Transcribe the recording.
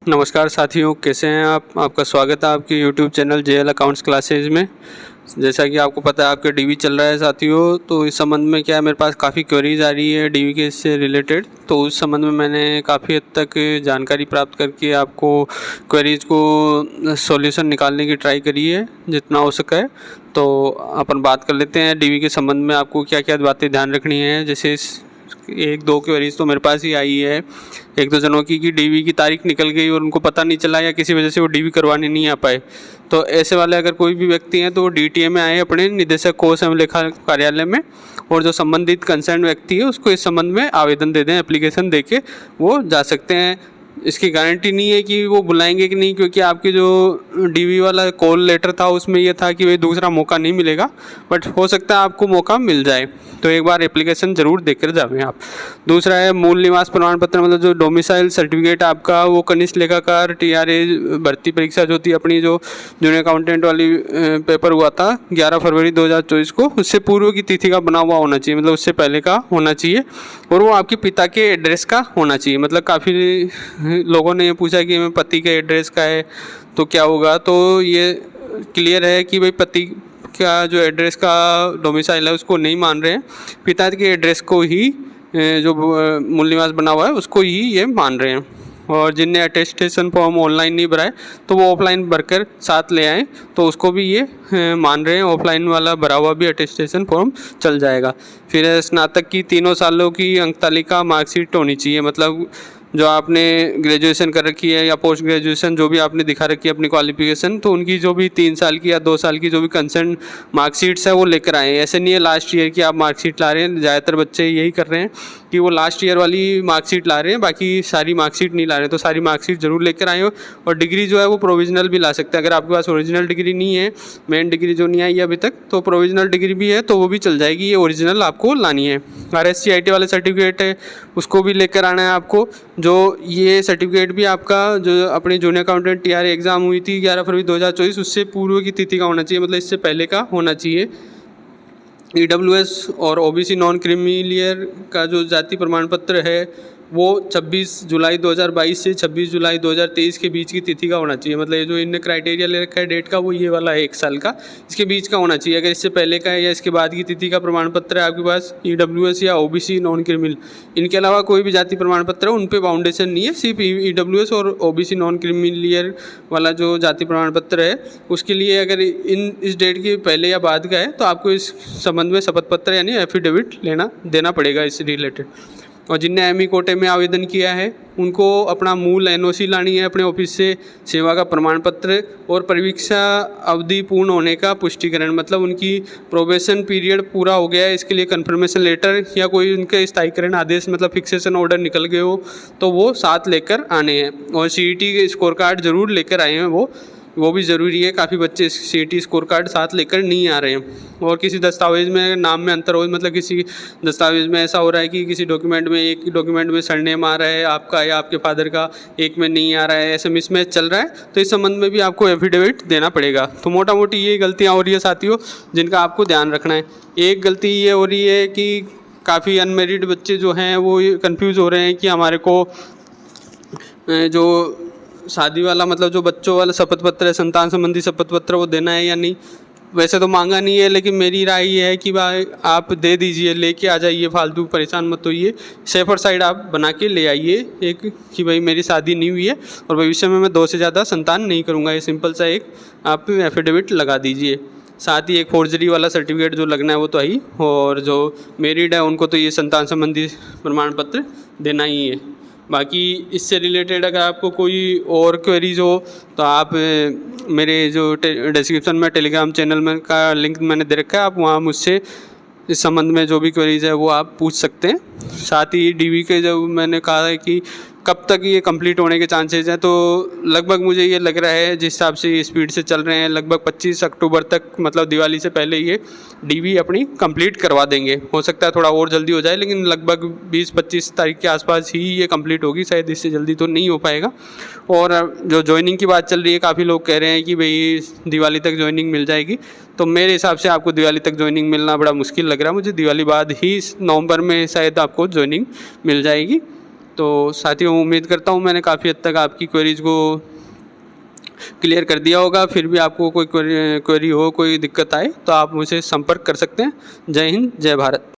नमस्कार साथियों, कैसे हैं आप? आपका स्वागत है आपके YouTube channel JL accounts classes में। जैसा कि आपको पता है आपका डीवी चल रहा है साथियों, तो इस संबंध में क्या है, मेरे पास काफ़ी क्वेरीज आ रही है डीवी के से रिलेटेड। तो उस संबंध में मैंने काफ़ी हद तक जानकारी प्राप्त करके आपको क्वेरीज को सॉल्यूशन निकालने की ट्राई करी है जितना हो सका है। तो अपन बात कर लेते हैं डीवी के संबंध में आपको क्या क्या बातें ध्यान रखनी है। जैसे एक दो क्वेरीज तो मेरे पास ही आई है एक दो जनों की कि डीवी की तारीख निकल गई और उनको पता नहीं चला या किसी वजह से वो डीवी करवाने नहीं आ पाए। तो ऐसे वाले अगर कोई भी व्यक्ति हैं तो वो डीटीए में आए अपने निदेशक कोष एवं लेखा कार्यालय में, और जो संबंधित कंसर्न व्यक्ति है उसको इस संबंध में आवेदन दे दें, एप्लीकेशन दे के वो जा सकते हैं। इसकी गारंटी नहीं है कि वो बुलाएंगे कि नहीं, क्योंकि आपके जो डीवी वाला कॉल लेटर था उसमें ये था कि भाई दूसरा मौका नहीं मिलेगा, बट हो सकता है आपको मौका मिल जाए। तो एक बार एप्लीकेशन ज़रूर देकर जाएं आप। दूसरा है मूल निवास प्रमाण पत्र, मतलब जो डोमिसाइल सर्टिफिकेट आपका, वो कनिष्ठ लेखाकार टीआरए भर्ती परीक्षा जो थी अपनी, जो जूनियर अकाउंटेंट वाली पेपर हुआ था 11 फरवरी 2024 को, उससे पूर्व की तिथि का बना हुआ होना चाहिए, मतलब उससे पहले का होना चाहिए। और वो आपके पिता के एड्रेस का होना चाहिए। मतलब काफ़ी लोगों ने ये पूछा कि मैं पति के एड्रेस का है तो क्या होगा, तो ये क्लियर है कि भाई पति का जो एड्रेस का डोमिसाइल है उसको नहीं मान रहे हैं, पिता के एड्रेस को ही जो मूल निवास बना हुआ है उसको ही ये मान रहे हैं। और जिनने अटेस्टेशन फॉर्म ऑनलाइन नहीं भराए तो वो ऑफलाइन भरकर साथ ले आएँ, तो उसको भी ये मान रहे हैं, ऑफलाइन वाला भरा हुआ भी अटेस्टेशन फॉर्म चल जाएगा। फिर स्नातक की 3 सालों की अंक तालिका मार्कशीट होनी चाहिए, मतलब जो आपने ग्रेजुएशन कर रखी है या पोस्ट ग्रेजुएशन जो भी आपने दिखा रखी है अपनी क्वालिफिकेशन, तो उनकी जो भी 3 साल की या 2 साल की जो भी कंसर्न मार्कशीट्स है वो लेकर आए। ऐसे नहीं है लास्ट ईयर की आप मार्कशीट ला रहे हैं, ज़्यादातर बच्चे यही कर रहे हैं कि वो लास्ट ईयर वाली मार्कशीट ला रहे हैं, बाकी सारी मार्कशीट नहीं ला रहे हैं। तो सारी मार्कशीट ज़रूर लेकर आए हो। और डिग्री जो है वो प्रोविजनल भी ला सकते हैं, अगर आपके पास ओरिजिनल डिग्री नहीं है, मेन डिग्री जो नहीं आई है अभी तक, तो प्रोविजनल डिग्री भी है तो वो भी चल जाएगी, ये ओरिजिनल आपको लानी है। RSC-IT वाले सर्टिफिकेट है उसको भी लेकर आना है आपको। जो ये सर्टिफिकेट भी आपका जो अपनी जूनियर अकाउंटेंट टीआरए एग्ज़ाम हुई थी 11 फरवरी 2024 उससे पूर्व की तिथि का होना चाहिए, मतलब इससे पहले का होना चाहिए। EWS और OBC नॉन क्रीमीलियर का जो जाति प्रमाण पत्र है वो 26 जुलाई 2022 से 26 जुलाई 2023 के बीच की तिथि का होना चाहिए। मतलब ये जो इनने क्राइटेरिया ले रखा है डेट का वो ये वाला है 1 साल का, इसके बीच का होना चाहिए। अगर इससे पहले का है या इसके बाद की तिथि का प्रमाण पत्र है आपके पास, EWS या OBC नॉन क्रीमिल, इनके अलावा कोई भी जाति प्रमाण पत्र है उन पर बाउंडेशन नहीं है। सिर्फ EWS और OBC नॉन क्रीमिलियर वाला जो जाति प्रमाण पत्र है उसके लिए अगर इस डेट के पहले या बाद का है तो आपको इस संबंध में शपथ पत्र यानी एफिडेविट देना पड़ेगा इससे रिलेटेड। और जिनने ME कोटे में आवेदन किया है उनको अपना मूल NOC लानी है अपने ऑफिस से, सेवा का प्रमाण पत्र और परीक्षा अवधि पूर्ण होने का पुष्टिकरण, मतलब उनकी प्रोबेशन पीरियड पूरा हो गया है इसके लिए कंफर्मेशन लेटर या कोई उनके स्थायीकरण आदेश मतलब फिक्सेशन ऑर्डर निकल गए हो तो वो साथ लेकर आने हैं। और CET के स्कोर कार्ड ज़रूर लेकर आए हैं, वो भी ज़रूरी है। काफ़ी बच्चे CET स्कोर कार्ड साथ लेकर नहीं आ रहे हैं। और किसी दस्तावेज़ में नाम में अंतर हो, मतलब किसी दस्तावेज़ में ऐसा हो रहा है कि किसी डॉक्यूमेंट में एक डॉक्यूमेंट में सरनेम आ रहा है आपका या आपके फादर का, एक में नहीं आ रहा है, ऐसे मिसमैच चल रहा है, तो इस संबंध में भी आपको एफिडेविट देना पड़ेगा। तो मोटा मोटी ये गलतियाँ हो रही है साथियों जिनका आपको ध्यान रखना है। एक गलती ये हो रही है कि काफ़ी अनमेरिड बच्चे जो हैं वो कन्फ्यूज़ हो रहे हैं कि हमारे को जो शादी वाला मतलब जो बच्चों वाला शपथ पत्र है, संतान संबंधी शपथ पत्र, वो देना है या नहीं। वैसे तो मांगा नहीं है, लेकिन मेरी राय ये है कि भाई आप दे दीजिए, लेके आ जाइए, फालतू परेशान मत होइए। सेफर साइड आप बना के ले आइए एक कि भाई मेरी शादी नहीं हुई है और भविष्य में मैं 2 से ज़्यादा संतान नहीं करूँगा, ये सिंपल सा एक आप एफिडेविट लगा दीजिए। साथ ही एक फोर्जरी वाला सर्टिफिकेट जो लगना है वो तो ही, और जो मेरिड है उनको तो ये संतान संबंधी प्रमाण पत्र देना ही है। बाकी इससे रिलेटेड अगर आपको कोई और क्वेरीज हो तो आप मेरे जो डिस्क्रिप्शन में टेलीग्राम चैनल में का लिंक मैंने दे रखा है, आप वहाँ मुझसे इस संबंध में जो भी क्वेरीज है वो आप पूछ सकते हैं। साथ ही डीवी के जो मैंने कहा है कि कब तक ये कंप्लीट होने के चांसेस हैं, तो लगभग मुझे ये लग रहा है जिस हिसाब से स्पीड से चल रहे हैं लगभग 25 अक्टूबर तक, मतलब दिवाली से पहले ये डीवी अपनी कंप्लीट करवा देंगे। हो सकता है थोड़ा और जल्दी हो जाए, लेकिन लगभग 20-25 तारीख के आसपास ही ये कंप्लीट होगी, शायद इससे जल्दी तो नहीं हो पाएगा। और जो ज्वाइनिंग की बात चल रही है, काफ़ी लोग कह रहे हैं कि भाई दिवाली तक ज्वाइनिंग मिल जाएगी, तो मेरे हिसाब से आपको दिवाली तक ज्वाइनिंग मिलना बड़ा मुश्किल लग रहा है मुझे। दिवाली बाद ही नवंबर में शायद आपको ज्वाइनिंग मिल जाएगी। तो साथियों, उम्मीद करता हूँ मैंने काफ़ी हद तक आपकी क्वेरीज़ को क्लियर कर दिया होगा। फिर भी आपको कोई क्वेरी हो, कोई दिक्कत आए तो आप मुझसे संपर्क कर सकते हैं। जय हिंद, जय भारत।